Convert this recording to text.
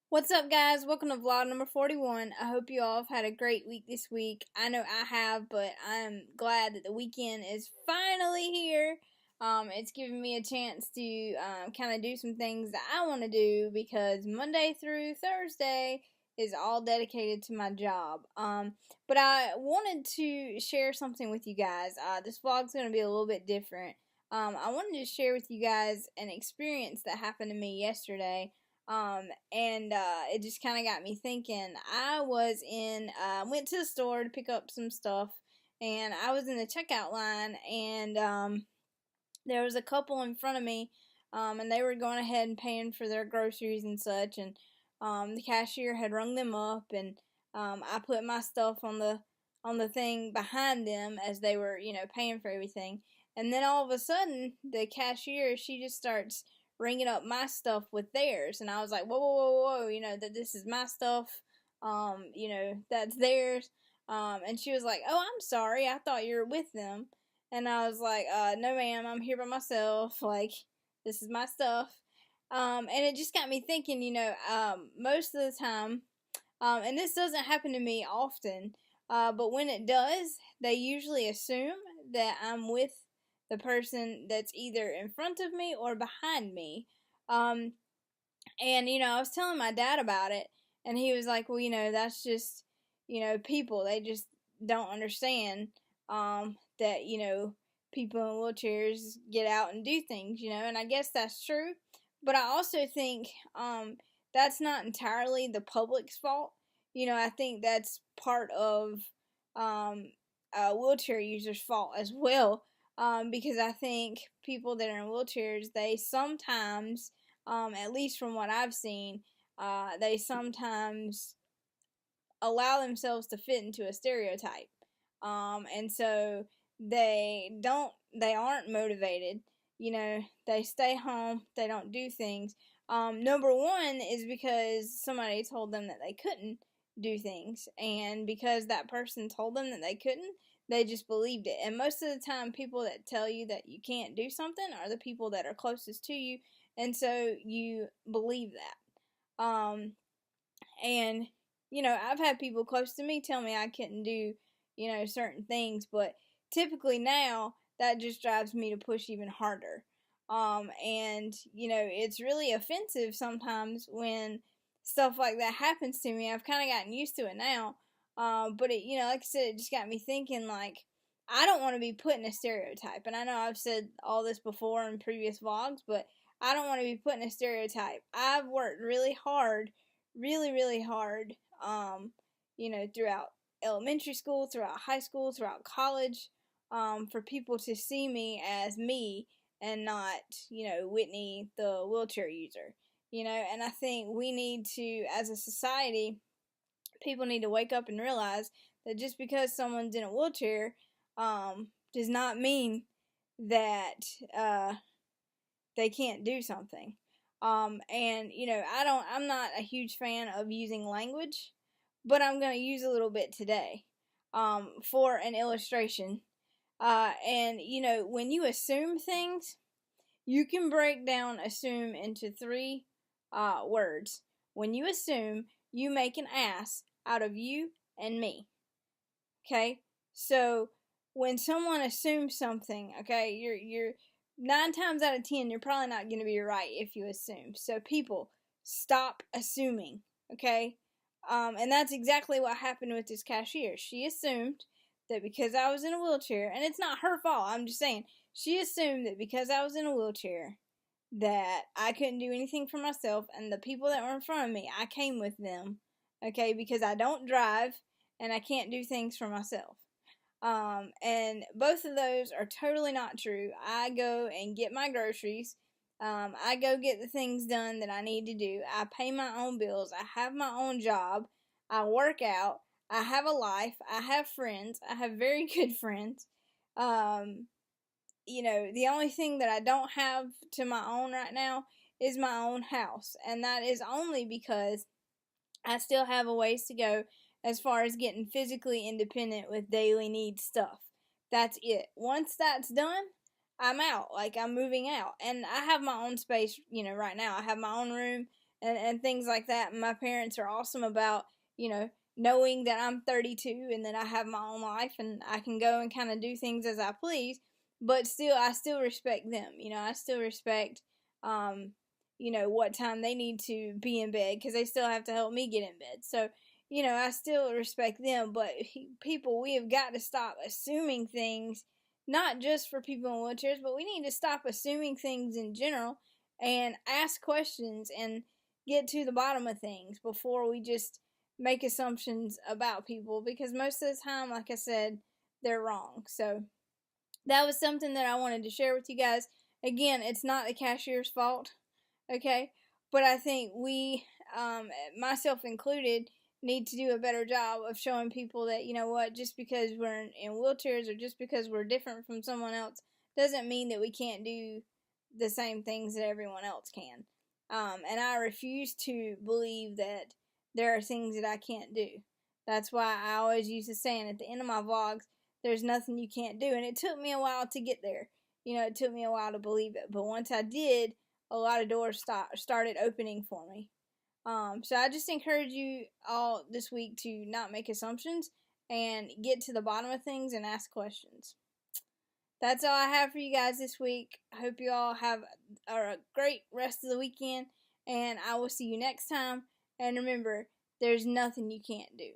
What's up, guys? Welcome to vlog number 41. I hope you all have had a great week this week. I know I have, but I'm glad that the weekend is finally here. It's giving me a chance to kind of do some things that I want to do because Monday through Thursday is all dedicated to my job. But I wanted to share something with you guys. This vlog's going to be a little bit different. I wanted to share with you guys an experience that happened to me yesterday. And it just kind of got me thinking. I was went to the store to pick up some stuff, and I was in the checkout line, and there was a couple in front of me, and they were going ahead and paying for their groceries and such, and the cashier had rung them up, and I put my stuff on the thing behind them as they were, paying for everything, and then all of a sudden, the cashier, she just starts ringing up my stuff with theirs, and I was like, whoa, whoa, whoa, whoa, that this is my stuff, that's theirs, and she was like, oh, I'm sorry, I thought you were with them. And I was like, no, ma'am, I'm here by myself. Like, this is my stuff. And it just got me thinking, most of the time, and this doesn't happen to me often, but when it does, they usually assume that I'm with the person that's either in front of me or behind me. Um, and, I was telling my dad about it, and he was like, well, that's just, people. They just don't understand that, people in wheelchairs get out and do things, and I guess that's true. But I also think that's not entirely the public's fault. I think that's part of wheelchair users' fault as well, because I think people that are in wheelchairs, they sometimes at least from what I've seen, they sometimes allow themselves to fit into a stereotype. And so they aren't motivated. They stay home, they don't do things. Number one is because somebody told them that they couldn't do things, and because that person told them that they couldn't, they just believed it. And most of the time, people that tell you that you can't do something are the people that are closest to you, and so you believe that. And I've had people close to me tell me I couldn't do, certain things, but typically now that just drives me to push even harder. And it's really offensive sometimes when stuff like that happens to me. I've kind of gotten used to it now. But it, like I said, it just got me thinking, like, I don't want to be put in a stereotype. And I know I've said all this before in previous vlogs, but I don't want to be put in a stereotype. I've worked really hard, really, really hard, throughout elementary school, throughout high school, throughout college, for people to see me as me and not, Whitney, the wheelchair user. And I think we need to, as a society, people need to wake up and realize that just because someone's in a wheelchair, does not mean that, they can't do something. And I'm not a huge fan of using language, but I'm going to use a little bit today, for an illustration. And when you assume things, you can break down assume into three, words. When you assume, you make an ass out of you and me. Okay? So when someone assumes something, okay, you're 9 times out of 10, you're probably not going to be right if you assume. So people, stop assuming, okay? And that's exactly what happened with this cashier. She assumed that because I was in a wheelchair, and it's not her fault, I'm just saying, she assumed that because I was in a wheelchair, that I couldn't do anything for myself, and the people that were in front of me, I came with them, okay, because I don't drive, and I can't do things for myself. And both of those are totally not true. I go and get my groceries. I go get the things done that I need to do. I pay my own bills. I have my own job. I work out. I have a life. I have friends. I have very good friends. Um, the only thing that I don't have to my own right now is my own house. And that is only because I still have a ways to go as far as getting physically independent with daily need stuff. That's it. Once that's done, I'm out. Like, I'm moving out. And I have my own space, right now. I have my own room and things like that. My parents are awesome about, you know, knowing that I'm 32 and that I have my own life and I can go and kind of do things as I please, but still, I still respect them. You know, I still respect, um, you know, what time they need to be in bed because they still have to help me get in bed. So, you know, I still respect them, but people, we have got to stop assuming things, not just for people in wheelchairs, but we need to stop assuming things in general and ask questions and get to the bottom of things before we just make assumptions about people, because most of the time, like I said, they're wrong. So that was something that I wanted to share with you guys. Again, it's not the cashier's fault, okay? But I think we, myself included, need to do a better job of showing people that, you know what, just because we're in wheelchairs or just because we're different from someone else doesn't mean that we can't do the same things that everyone else can. And I refuse to believe that there are things that I can't do. That's why I always use the saying at the end of my vlogs, there's nothing you can't do. And it took me a while to get there. You know, it took me a while to believe it. But once I did, a lot of doors started opening for me. So I just encourage you all this week to not make assumptions and get to the bottom of things and ask questions. That's all I have for you guys this week. I hope you all have a great rest of the weekend, and I will see you next time. And remember, there's nothing you can't do.